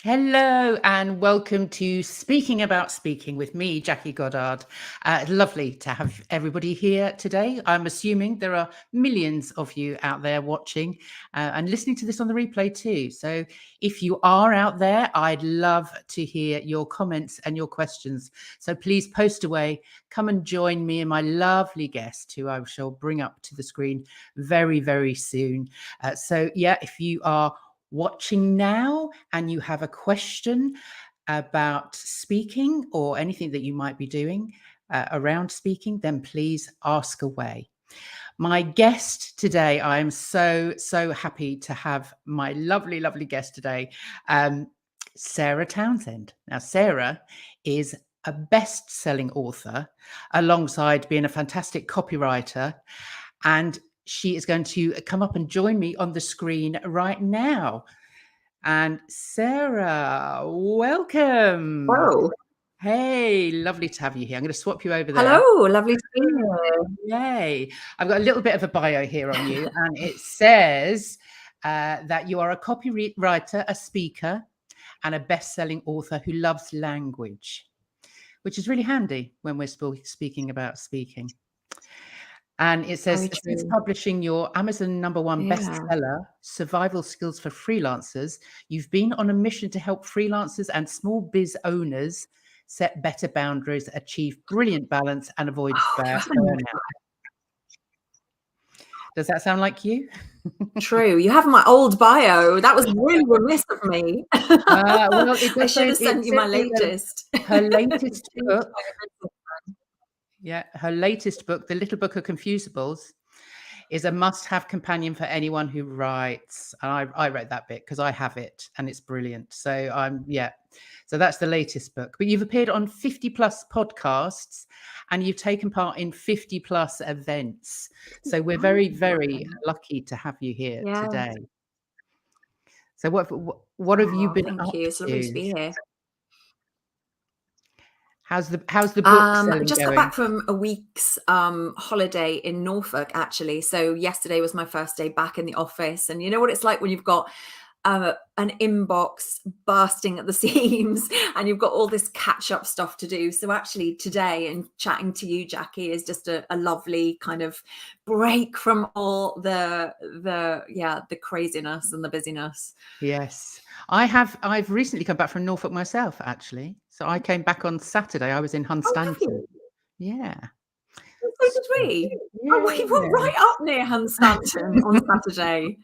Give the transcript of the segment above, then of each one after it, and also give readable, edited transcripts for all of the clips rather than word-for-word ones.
Hello and welcome to Speaking About Speaking with me, Jackie Goddard. Lovely to have everybody here today. I'm assuming there are millions of you out there watching and listening to this on the replay too. So if you are out there, I'd love to hear your comments and your questions. So please post away. Come and join me and my lovely guest, who I shall bring up to the screen very, very soon. If you are watching now and you have a question about speaking or anything that you might be doing around speaking, then please ask away. My guest today, I am so happy to have my lovely guest today, Sarah Townsend. Now, Sarah is a best-selling author alongside being a fantastic copywriter, and she is going to come up and join me on the screen right now. And Sarah, welcome. Whoa. Hey, lovely to have you here. I'm going to swap you over there. Hello, lovely to be here. Yay. I've got a little bit of a bio here on you, and it says that you are a copywriter, a speaker, and a best-selling author who loves language, which is really handy when we're speaking about speaking. And it says, since publishing your Amazon #1 bestseller, Survival Skills for Freelancers, you've been on a mission to help freelancers and small biz owners set better boundaries, achieve brilliant balance, and avoid burnout. Does that sound like you? True. You have my old bio. That was really remiss of me. Well, I should have sent you my latest. Her latest book. Yeah, her latest book, The Little Book of Confusables, is a must-have companion for anyone who writes. And I read that bit because I have it and it's brilliant. So so that's the latest book. But you've appeared on 50 plus podcasts and you've taken part in 50 plus events. So we're very, very lucky to have you here today. So what have you been up to? It's lovely to be here. How's the book selling just going? got back from a week's holiday in Norfolk, actually. So yesterday was my first day back in the office, and you know what it's like when you've got an inbox bursting at the seams and you've got all this catch-up stuff to do. So actually today, and chatting to you, Jackie, is just a lovely kind of break from all the craziness and the busyness. Yes, I've recently come back from Norfolk myself, actually. So I came back on Saturday. I was in Hunstanton. Yeah. So did we. Yeah. We were right up near Hunstanton on Saturday.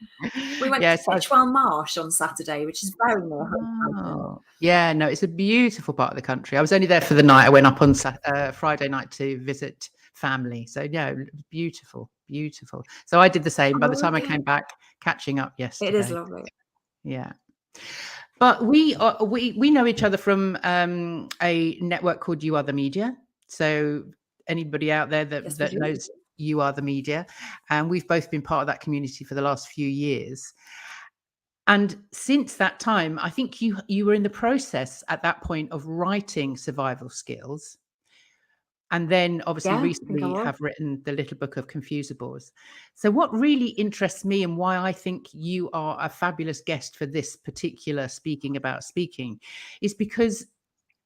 We went to Titchwell Marsh on Saturday, which is very near Hunstanton. Yeah, no, it's a beautiful part of the country. I was only there for the night. I went up on Friday night to visit family. So yeah, beautiful. So I did the same. By the time I came back, catching up yesterday. It is lovely. Yeah. But we know each other from a network called You Are the Media. So anybody out there that knows You Are the Media, and we've both been part of that community for the last few years. And since that time, I think you were in the process at that point of writing Survival Skills. And then obviously recently have written The Little Book of Confusables. So what really interests me and why I think you are a fabulous guest for this particular Speaking About Speaking is because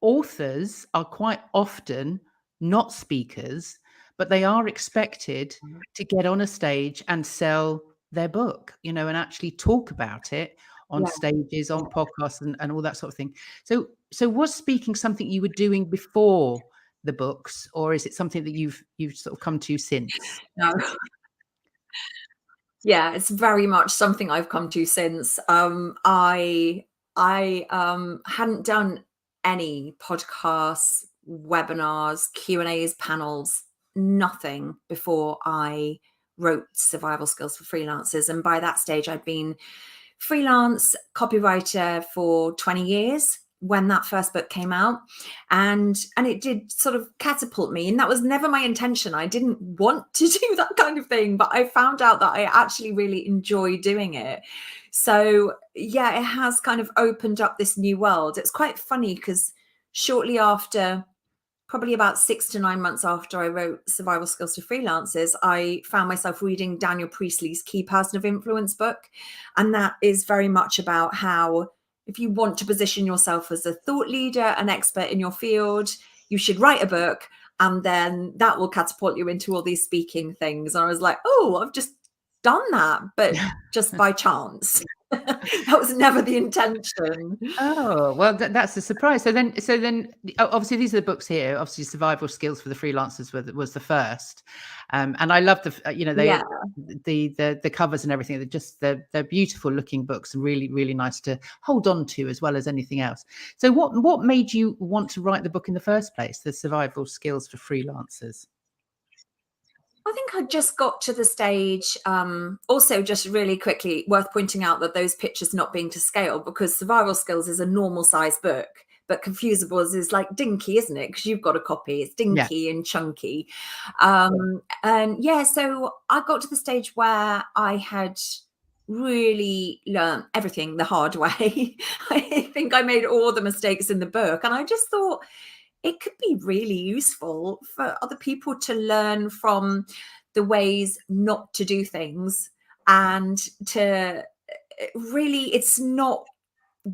authors are quite often not speakers, but they are expected to get on a stage and sell their book, and actually talk about it on stages, on podcasts and all that sort of thing. So was speaking something you were doing before the books, or is it something that you've sort of come to since? No. Yeah, it's very much something I've come to since. I hadn't done any podcasts, webinars, Q&As, panels, nothing before I wrote Survival Skills for Freelancers. And by that stage, I'd been freelance copywriter for 20 years when that first book came out, and it did sort of catapult me. And that was never my intention. I didn't want to do that kind of thing, but I found out that I actually really enjoy doing it. So yeah, it has kind of opened up this new world. It's quite funny because shortly after, probably about 6 to 9 months after I wrote Survival Skills for Freelancers, I found myself reading Daniel Priestley's Key Person of Influence book. And that is very much about how if you want to position yourself as a thought leader, an expert in your field, you should write a book, and then that will catapult you into all these speaking things. And I was like, oh, I've just done that, but just by chance. That was never the intention. Oh, well, that's a surprise. So then, obviously these are the books here. Obviously, Survival Skills for the Freelancers was the first, and I love the covers and everything. They're beautiful looking books and really, really nice to hold on to as well as anything else. So what made you want to write the book in the first place, the Survival Skills for Freelancers? I think I just got to the stage, also just really quickly, worth pointing out that those pictures not being to scale, because Survival Skills is a normal size book, but Confusables is like dinky, isn't it? Because you've got a copy, it's dinky and chunky. And yeah, so I got to the stage where I had really learned everything the hard way. I think I made all the mistakes in the book, and I just thought, it could be really useful for other people to learn from the ways not to do things, and to really, it's not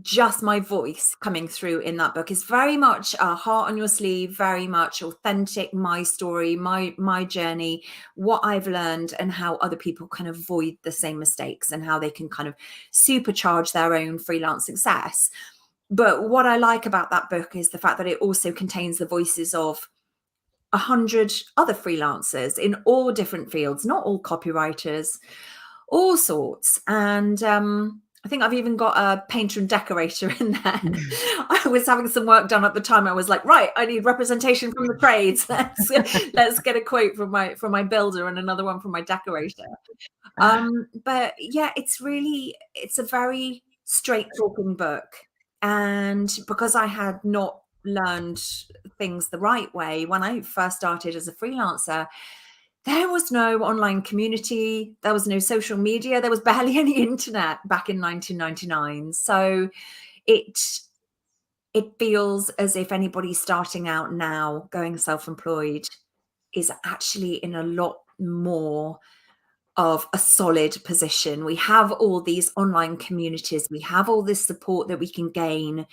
just my voice coming through in that book. It's very much a heart on your sleeve, very much authentic, my story, my journey, what I've learned, and how other people can avoid the same mistakes, and how they can kind of supercharge their own freelance success. But what I like about that book is the fact that it also contains the voices of 100 other freelancers in all different fields, not all copywriters, all sorts. And I think I've even got a painter and decorator in there. I was having some work done at the time. I was like, right, I need representation from the trades. Let's get a quote from my builder and another one from my decorator. But yeah, it's a very straight talking book. And because I had not learned things the right way when I first started as a freelancer, there was no online community, there was no social media, there was barely any internet back in 1999. So it feels as if anybody starting out now, going self-employed, is actually in a lot more of a solid position. We have all these online communities, we have all this support that we can gain,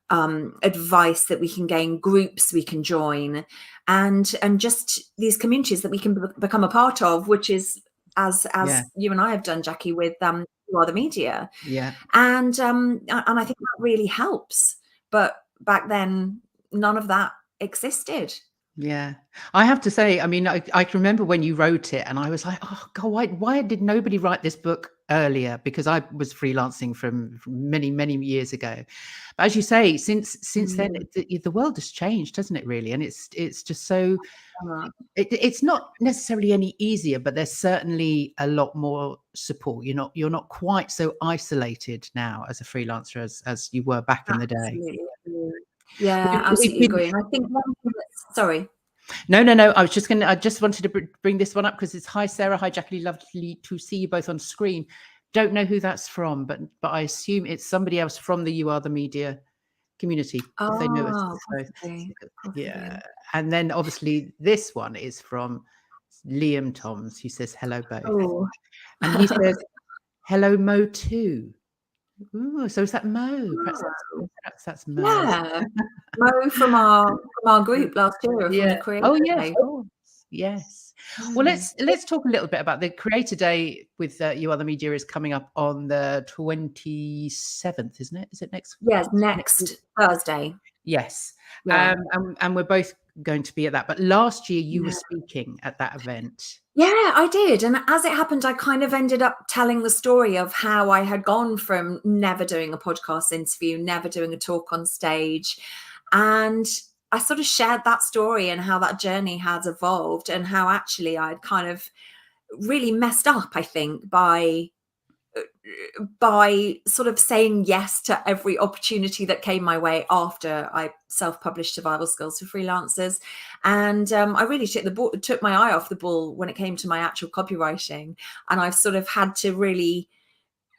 advice that we can gain, groups we can join, and just these communities that we can become a part of, which is as you and I have done, Jackie, with You Are the Media. And I think that really helps. But back then, none of that existed. Yeah, I have to say, I mean, I can remember when you wrote it, and I was like, oh God, why did nobody write this book earlier? Because I was freelancing from many, many years ago. But as you say, since then, the world has changed, hasn't it? Really, and it's just so. It's not necessarily any easier, but there's certainly a lot more support. You're not quite so isolated now as a freelancer as you were back in the day. Yeah, absolutely agree. And I think one thing sorry. No. I just wanted to bring this one up because it's hi Sarah, hi Jackie, lovely to see you both on screen. Don't know who that's from, but I assume it's somebody else from the You Are the Media community. If they know us. Possibly. Yeah. And then obviously this one is from Liam Toms, who says hello both. And he says hello Mo too. Ooh, so is that Mo? Perhaps that's Mo. Yeah, Mo from our group last year. Yeah. From the Oh yes, of course. Yes. Well, let's talk a little bit about the Creator Day with You Are the Media is coming up on the 27th, isn't it? Is it next? Yes, next Thursday. Yes. And we're both going to be at that. But last year you were speaking at that event. Yeah, I did. And as it happened, I kind of ended up telling the story of how I had gone from never doing a podcast interview, never doing a talk on stage. And I sort of shared that story and how that journey has evolved, and how actually I'd kind of really messed up, I think, by sort of saying yes to every opportunity that came my way after I self-published Survival Skills for Freelancers. And I really took my eye off the ball when it came to my actual copywriting. And I've sort of had to really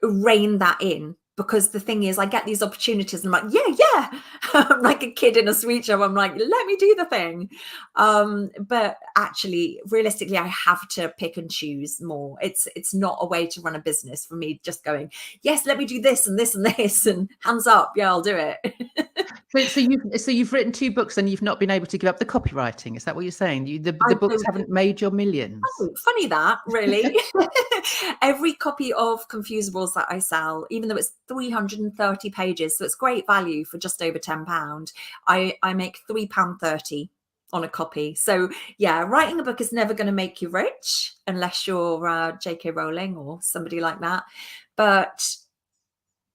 rein that in because the thing is, I get these opportunities and I'm like, yeah. I'm like a kid in a sweet shop. I'm like, let me do the thing. But actually, realistically, I have to pick and choose more. It's not a way to run a business for me, just going, yes, let me do this and this and this and hands up. Yeah, I'll do it. So you've written 2 books and you've not been able to give up the copywriting. Is that what you're saying? The I books don't. haven't made your millions. Oh, funny that, really. Every copy of Confusables that I sell, even though it's 330 pages, so it's great value for just over £10, I make £3.30 on a copy. So yeah, writing a book is never going to make you rich unless you're J.K. Rowling or somebody like that. But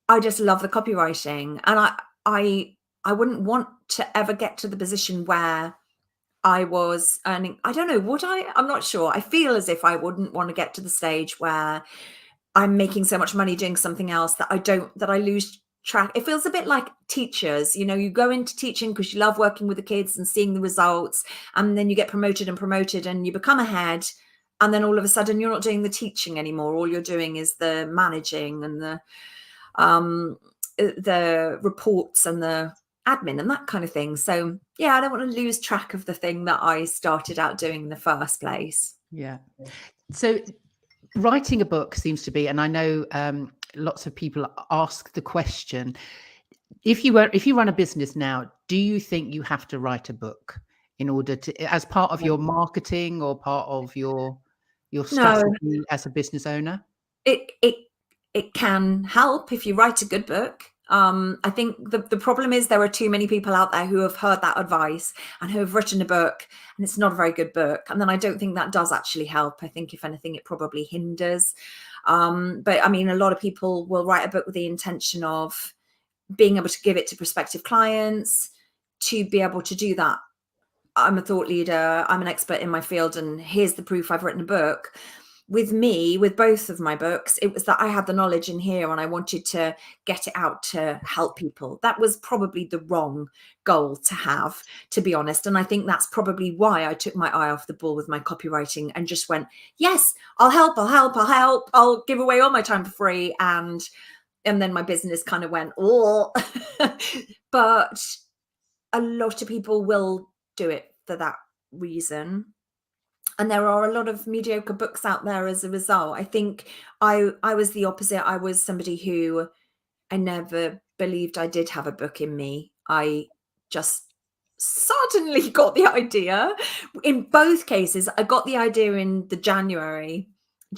I just love the copywriting, and I wouldn't want to ever get to the position where I was earning, I don't know, would I? I'm not sure. I feel as if I wouldn't want to get to the stage where I'm making so much money doing something else that I lose track. It feels a bit like teachers, you know, you go into teaching because you love working with the kids and seeing the results, and then you get promoted and you become a head. And then all of a sudden you're not doing the teaching anymore. All you're doing is the managing and the reports and the admin and that kind of thing. So yeah, I don't want to lose track of the thing that I started out doing in the first place. Yeah. So writing a book seems to be, and I know lots of people ask the question, if you run a business now, do you think you have to write a book in order to, as part of your marketing or part of your strategy as a business owner? It can help if you write a good book. I think the problem is there are too many people out there who have heard that advice and who have written a book and it's not a very good book. And then I don't think that does actually help. I think if anything, it probably hinders. But I mean, a lot of people will write a book with the intention of being able to give it to prospective clients, to be able to do that. I'm a thought leader, I'm an expert in my field, and here's the proof I've written a book. With me, with both of my books, it was that I had the knowledge in here and I wanted to get it out to help people. That was probably the wrong goal to have, to be honest. And I think that's probably why I took my eye off the ball with my copywriting and just went, yes, I'll help, I'll give away all my time for free. And then my business kind of went, oh. But a lot of people will do it for that reason. And there are a lot of mediocre books out there as a result. I think I was the opposite. I was somebody who, I never believed I did have a book in me. I just suddenly got the idea. In both cases, I got the idea in the January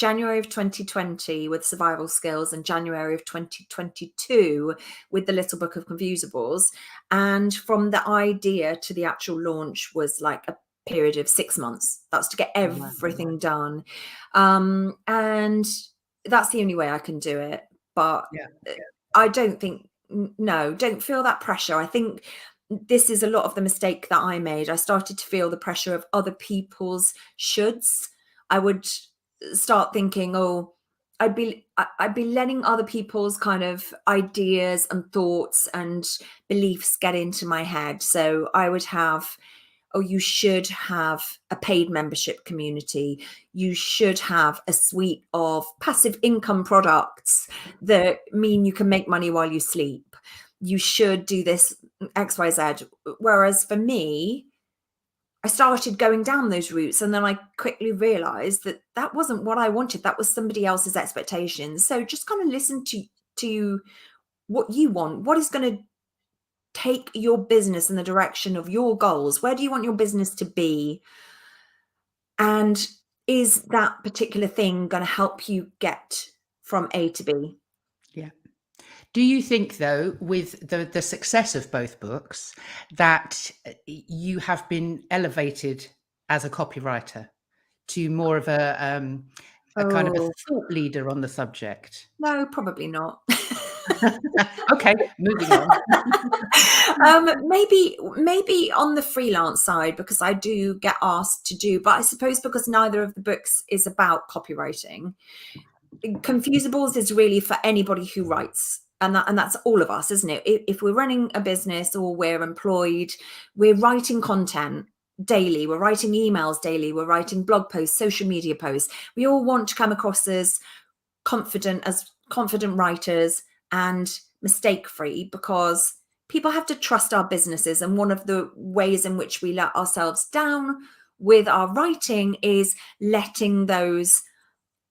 of 2020 with survival skills, and January of 2022 with the Little Book of Confusables. And from the idea to the actual launch was like a period of 6 months. That's to get everything done. And that's the only way I can do it. But I don't think, no, don't feel that pressure. I think this is a lot of the mistake that I made. I started to feel the pressure of other people's shoulds. I would start thinking, oh, I'd be letting other people's kind of ideas and thoughts and beliefs get into my head. So I would have, oh, you should have a paid membership community. You should have a suite of passive income products that mean you can make money while you sleep. You should do this X, Y, Z. Whereas for me, I started going down those routes, and then I quickly realized that that wasn't what I wanted. That was somebody else's expectations. So just kind of listen to what you want. What is going to take your business in the direction of your goals? Where do you want your business to be? And is that particular thing going to help you get from A to B? Yeah. Do you think, though, with the success of both books, that you have been elevated as a copywriter to more of a kind of a thought leader on the subject? No, probably not. Okay, moving on. Maybe on the freelance side, because I do get asked to do, but I suppose because neither of the books is about copywriting. Confusables is really for anybody who writes, and that's all of us, isn't it? If we're running a business or we're employed, we're writing content daily, we're writing emails daily, we're writing blog posts, social media posts. We all want to come across as confident writers and mistake-free, because people have to trust our businesses. And one of the ways in which we let ourselves down with our writing is letting those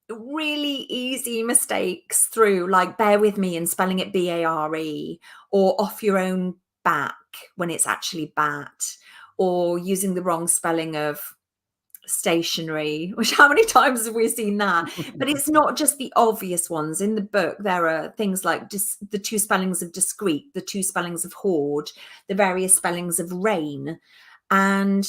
really easy mistakes through, like bear with me and spelling it B-A-R-E, or off your own back when it's actually bat, or using the wrong spelling of stationery, which how many times have we seen that? But it's not just the obvious ones. In the book, there are things like just the two spellings of discreet, the two spellings of hoard, the various spellings of rain. And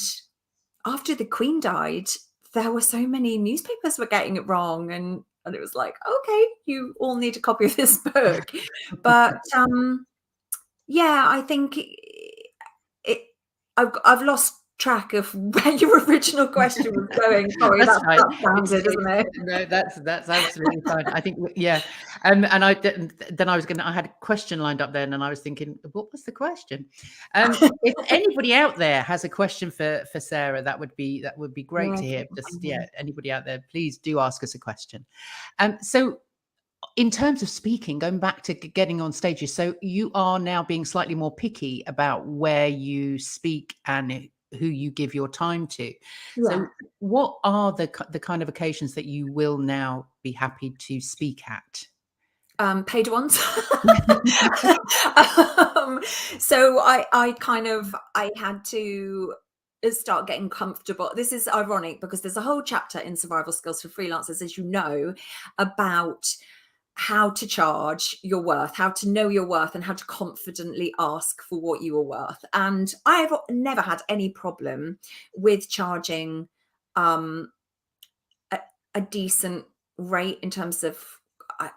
after the Queen died, there were so many newspapers were getting it wrong, and it was like, okay, you all need a copy of this book. But yeah, I think I've lost track of where your original question was going. Sorry, That's fine. that sounded, isn't it? No, that's absolutely fine. I think, yeah. And I then I was I had a question lined up then, and I was thinking, what was the question? If anybody out there has a question for Sarah, that would be great Yeah, to hear. Just anybody out there, please do ask us a question. So in terms of speaking, going back to getting on stages, so you are now being slightly more picky about where you speak and who you give your time to. yeah. So what are the kind of occasions that you will now be happy to speak at? Paid ones. So I had to start getting comfortable. This is ironic because there's a whole chapter in Survival Skills for Freelancers, as you know, about how to charge your worth, how to know your worth, and how to confidently ask for what you are worth. And I've never had any problem with charging a decent rate in terms of,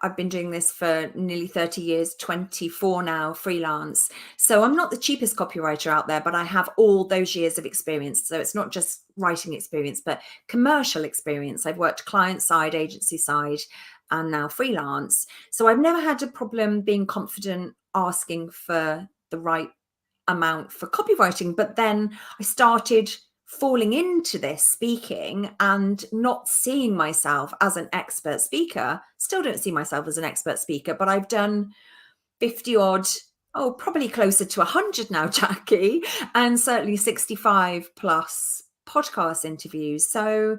I've been doing this for nearly 30 years, 24 now, freelance. So I'm not the cheapest copywriter out there, but I have all those years of experience. So it's not just writing experience, but commercial experience. I've worked client side, agency side, and now freelance. So I've never had a problem being confident asking for the right amount for copywriting. But then I started falling into this speaking and not seeing myself as an expert speaker. Still don't see myself as an expert speaker, but I've done 50 odd, probably closer to 100 now, Jackie, and certainly 65 plus podcast interviews. So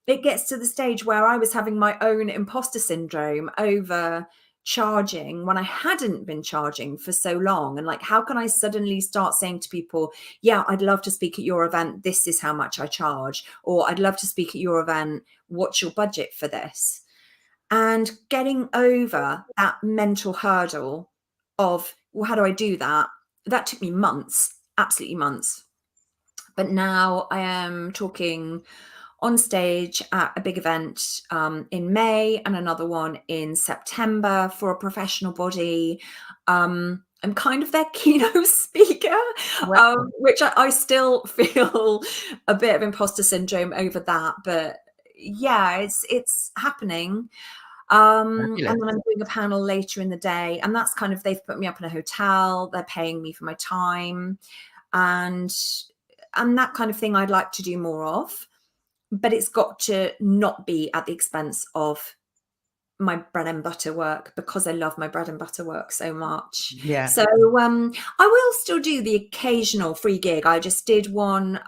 it gets to the stage where I was having my own imposter syndrome over charging when I hadn't been charging for so long. And like, how can I suddenly start saying to people, yeah, I'd love to speak at your event, this is how much I charge, or I'd love to speak at your event, what's your budget for this? And getting over that mental hurdle of, well, how do I do that? That took me months, absolutely months. But now I am talking on stage at a big event in May and another one in September for a professional body. I'm kind of their keynote speaker, which I still feel a bit of imposter syndrome over that. But yeah, it's happening. And then I'm doing a panel later in the day, and that's kind of, they've put me up in a hotel, they're paying me for my time, and that kind of thing I'd like to do more of. But it's got to not be at the expense of my bread and butter work, because I love my bread and butter work so much. Yeah. So I will still do the occasional free gig. I just did one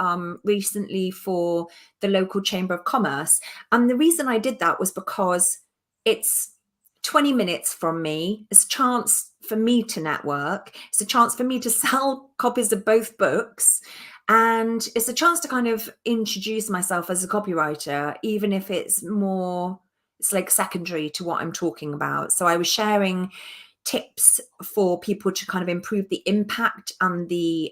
recently for the local Chamber of Commerce. And the reason I did that was because it's 20 minutes from me. It's a chance for me to network. It's a chance for me to sell copies of both books. And it's a chance to kind of introduce myself as a copywriter, even if it's like secondary to what I'm talking about. So I was sharing tips for people to kind of improve the impact and the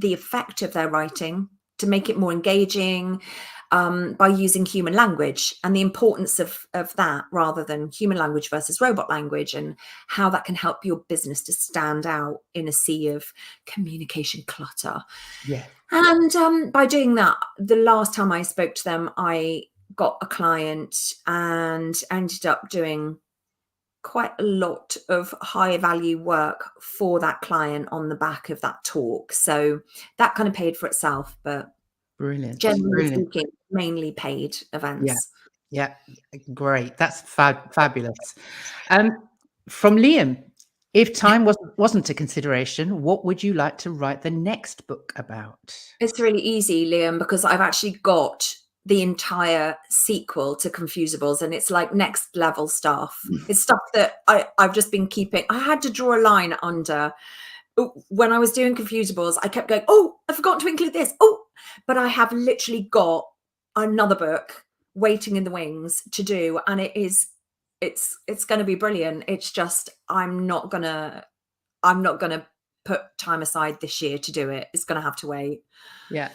effect of their writing, to make it more engaging, by using human language, and the importance of that, rather than human language versus robot language, and how that can help your business to stand out in a sea of communication clutter. Yeah. And by doing that, the last time I spoke to them, I got a client and ended up doing quite a lot of high value work for that client on the back of that talk. So that kind of paid for itself. But Brilliant. generally speaking, mainly paid events. Yeah. Great. That's fabulous. From Liam, if time wasn't a consideration, what would you like to write the next book about? It's really easy, Liam, because I've actually got the entire sequel to Confusables, and it's like next level stuff. It's stuff that I've just been keeping. I had to draw a line under. When I was doing Confusables, I kept going, oh, I forgot to include this. Oh, but I have literally got another book waiting in the wings to do, and it's going to be brilliant. It's just I'm not gonna put time aside this year to do it. It's going to have to wait. Yeah.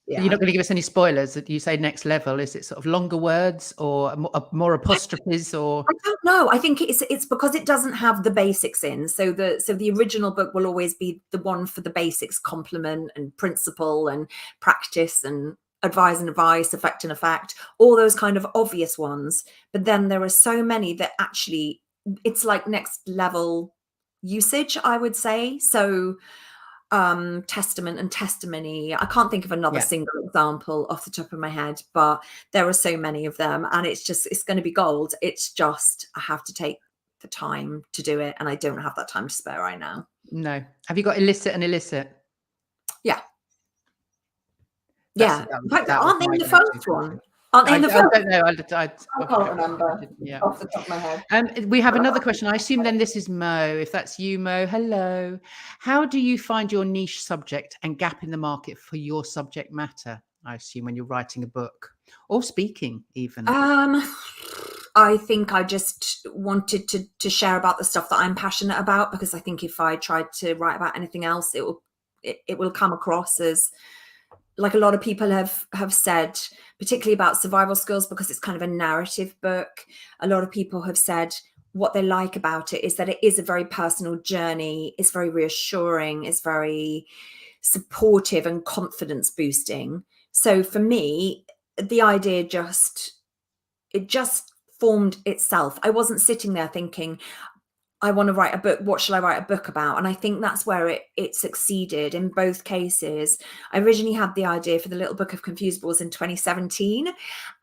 You're Yeah. not going to give us any spoilers that you say next level. Is it sort of longer words or more apostrophes or? I don't know. I think it's because it doesn't have the basics in. So the original book will always be the one for the basics, complement and principle and practice and advise and advice, effect and effect, all those kind of obvious ones. But then there are so many that actually it's like next level usage, I would say. So testament and testimony. I can't think of another single example off the top of my head, but there are so many of them, and it's going to be gold. It's just I have to take the time to do it, and I don't have that time to spare right now. No. Have you got illicit and illicit? Yeah. That's, Yeah. In fact, aren't they in the go-to first one? Aren't they in the I first? don't know. I can't remember Yeah. off the top of my head. We have another question. I assume then this is Mo. If that's you, Mo, hello. How do you find your niche subject and gap in the market for your subject matter? I assume when you're writing a book or speaking even. I think I just wanted to share about the stuff that I'm passionate about, because I think if I tried to write about anything else, it will come across as, like a lot of people have said, particularly about survival skills, because it's kind of a narrative book. A lot of people have said what they like about it is that it is a very personal journey. It's very reassuring. It's very supportive and confidence boosting. So for me, the idea just formed itself. I wasn't sitting there thinking, I want to write a book. What shall I write a book about? And I think that's where it succeeded in both cases. I originally had the idea for the Little Book of Confusables in 2017,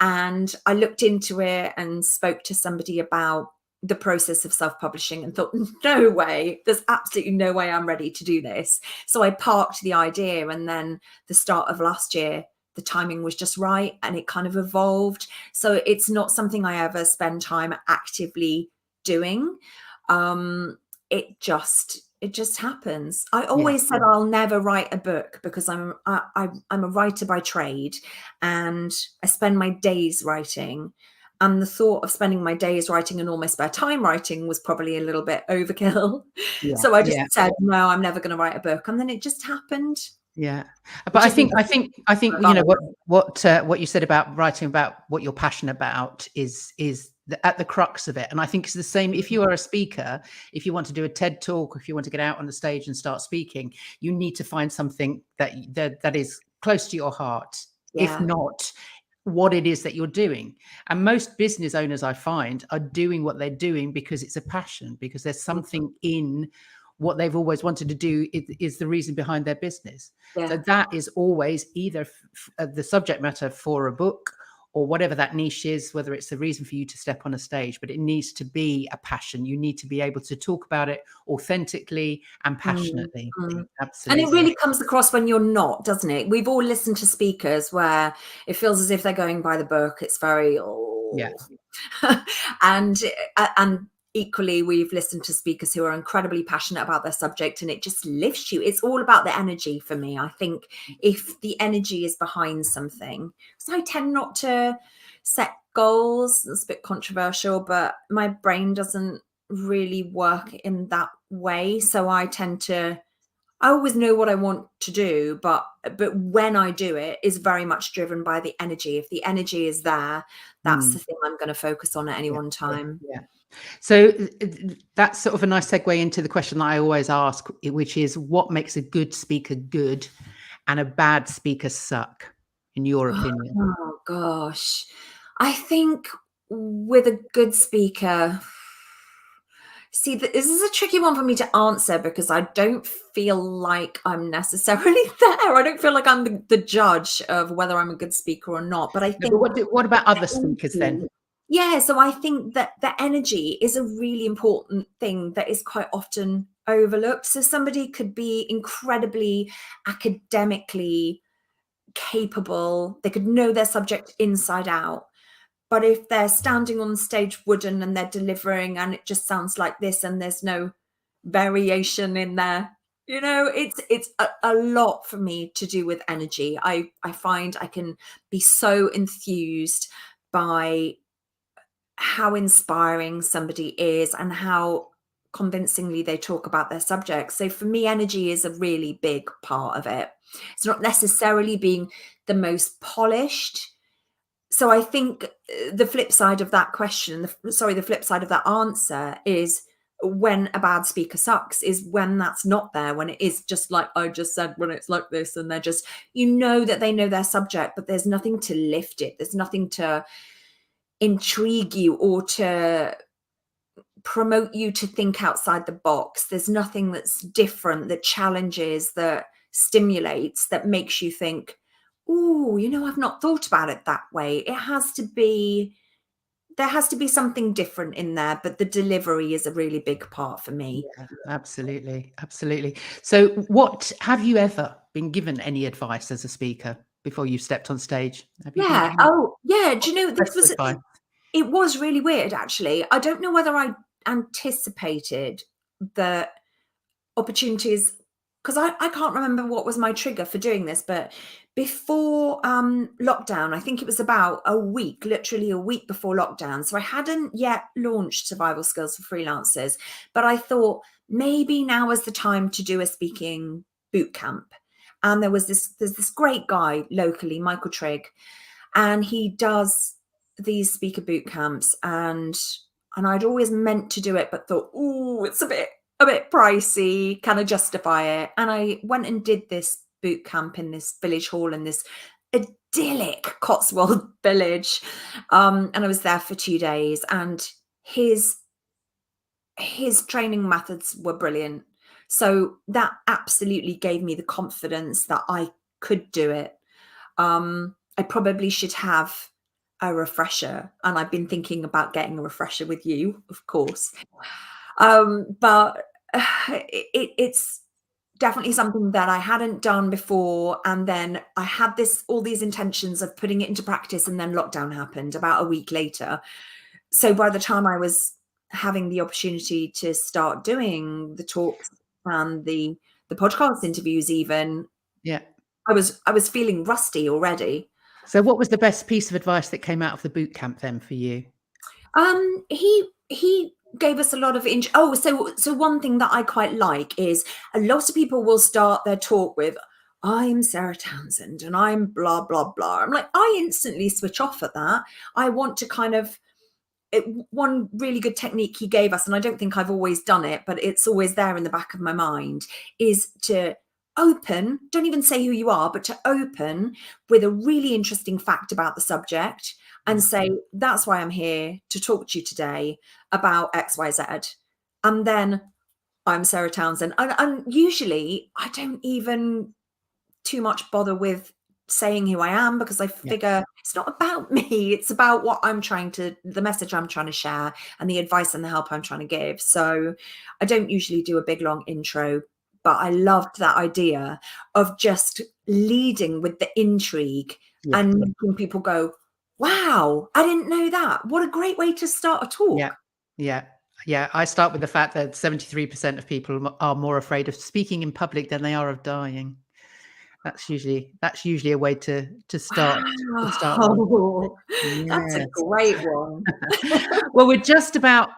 and I looked into it and spoke to somebody about the process of self-publishing and thought, no way, there's absolutely no way I'm ready to do this. So I parked the idea, and then the start of last year, the timing was just right and it kind of evolved. So it's not something I ever spend time actively doing. It just happens. I always said I'll never write a book because I'm a writer by trade, and I spend my days writing. And the thought of spending my days writing and all my spare time writing was probably a little bit overkill. So I just said, no, I'm never going to write a book. And then it just happened. Yeah, but I think you know what you said about writing about what you're passionate about is at the crux of it. And I think it's the same if you are a speaker. If you want to do a TED talk, if you want to get out on the stage and start speaking, you need to find something that is close to your heart. If not, what it is that you're doing. And most business owners, I find, are doing what they're doing because it's a passion, because there's something in what they've always wanted to do is the reason behind their business. So that is always either the subject matter for a book or whatever that niche is, whether it's the reason for you to step on a stage, but it needs to be a passion. You need to be able to talk about it authentically and passionately. Absolutely. And it really comes across when you're not, doesn't it? We've all listened to speakers where it feels as if they're going by the book. It's very, and equally, we've listened to speakers who are incredibly passionate about their subject, and it just lifts you. It's all about the energy for me. I think if the energy is behind something, so I tend not to set goals. It's a bit controversial, but my brain doesn't really work in that way. So I always know what I want to do, but when I do it is very much driven by the energy. If the energy is there, that's the thing I'm going to focus on at any one time. So that's sort of a nice segue into the question that I always ask, which is what makes a good speaker good and a bad speaker suck, in your opinion? Oh gosh. I think with a good speaker, see, this is a tricky one for me to answer because I don't feel like I'm necessarily there. I don't feel like I'm the judge of whether I'm a good speaker or not. But I think. But what about other speakers then? Yeah, so I think that the energy is a really important thing that is quite often overlooked. So somebody could be incredibly academically capable, they could know their subject inside out. But if they're standing on stage wooden and they're delivering and it just sounds like this and there's no variation in there, it's a lot for me to do with energy. I find I can be so enthused by how inspiring somebody is and how convincingly they talk about their subject. So for me, energy is a really big part of it. It's not necessarily being the most polished. So I think the flip side of that question, the flip side of that answer is, when a bad speaker sucks, is when that's not there, when it is just like I just said, when it's like this and they're just, that they know their subject, but there's nothing to lift it. There's nothing to intrigue you or to promote you to think outside the box. There's nothing that's different, that challenges, that stimulates, that makes you think, oh, I've not thought about it that way. There has to be something different in there, but the delivery is a really big part for me. Yeah, absolutely. Absolutely. So what, have you ever been given any advice as a speaker before you stepped on stage? Have you been Yeah. given Oh, yeah. Do you know, advice? it was really weird, actually. I don't know whether I anticipated the opportunities, because I can't remember what was my trigger for doing this, but before lockdown, I think it was about a week, literally a week before lockdown. So I hadn't yet launched Survival Skills for Freelancers, but I thought maybe now is the time to do a speaking boot camp. And there's this great guy locally, Michael Trigg, and he does these speaker boot camps, and I'd always meant to do it, but thought, oh, it's a bit pricey. Can I justify it? And I went and did this boot camp in this village hall in this idyllic Cotswold village. And I was there for 2 days, and his training methods were brilliant. So that absolutely gave me the confidence that I could do it. I probably should have a refresher, and I've been thinking about getting a refresher with you, of course. But it's definitely something that I hadn't done before, and then I had all these intentions of putting it into practice, and then lockdown happened about a week later. So by the time I was having the opportunity to start doing the talks and the podcast interviews, even, Yeah. I was feeling rusty already. So what was the best piece of advice that came out of the boot camp then for you? He gave us a lot of so one thing that I quite like is, a lot of people will start their talk with, I'm Sarah Townsend and I'm blah blah blah. I'm like, I instantly switch off at that. I want to kind of one really good technique he gave us, and I don't think I've always done it, but it's always there in the back of my mind, is to open, don't even say who you are, but to open with a really interesting fact about the subject and say, that's why I'm here to talk to you today about XYZ. And then, I'm Sarah Townsend. And usually I don't even too much bother with saying who I am, because I Yeah. figure it's not about me. It's about the message I'm trying to share and the advice and the help I'm trying to give. So I don't usually do a big long intro, but I loved that idea of just leading with the intrigue Yeah. and making people go, wow, I didn't know that. What a great way to start a talk. Yeah. Yeah. Yeah. I start with the fact that 73% of people are more afraid of speaking in public than they are of dying. That's usually a way to start. Wow, that's a Yes. great one. Well, we're just about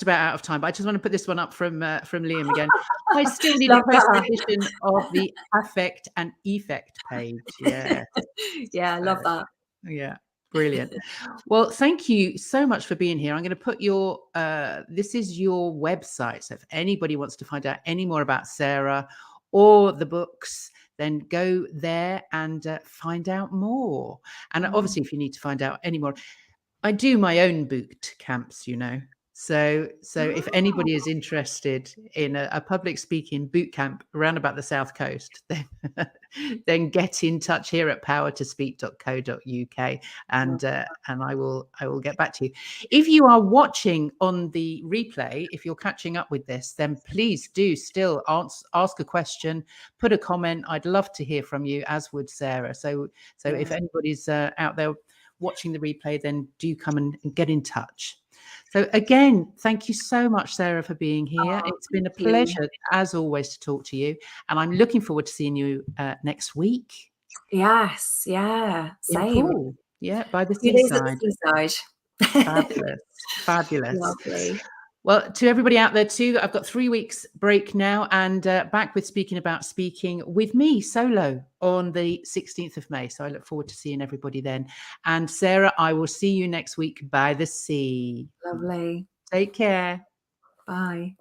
out of time, but I just want to put this one up from Liam again. I still need a Love posted that. edition of the affect and effect page. Yeah. Yeah, I love that. Yeah. Brilliant. Well, thank you so much for being here. I'm going to put your this is your website. So if anybody wants to find out any more about Sarah or the books, then go there and find out more. And obviously, if you need to find out any more, I do my own boot camps, So if anybody is interested in a public speaking boot camp around about the South Coast, then get in touch here at powertospeak.co.uk, and I will get back to you. If you are watching on the replay, if you're catching up with this, then please do still ask a question, put a comment. I'd love to hear from you, as would Sarah. So if anybody's out there watching the replay, then do come and get in touch. So again, thank you so much, Sarah, for being here. It's been a pleasure, as always, to talk to you. And I'm looking forward to seeing you next week. Yes, yeah, same. In Poole. Yeah, by the Days at seaside. the seaside. Fabulous, fabulous. Lovely. Well, to everybody out there too, I've got 3 weeks break now, and back with Speaking About Speaking with me solo on the 16th of May. So I look forward to seeing everybody then. And Sarah, I will see you next week by the sea. Lovely. Take care. Bye.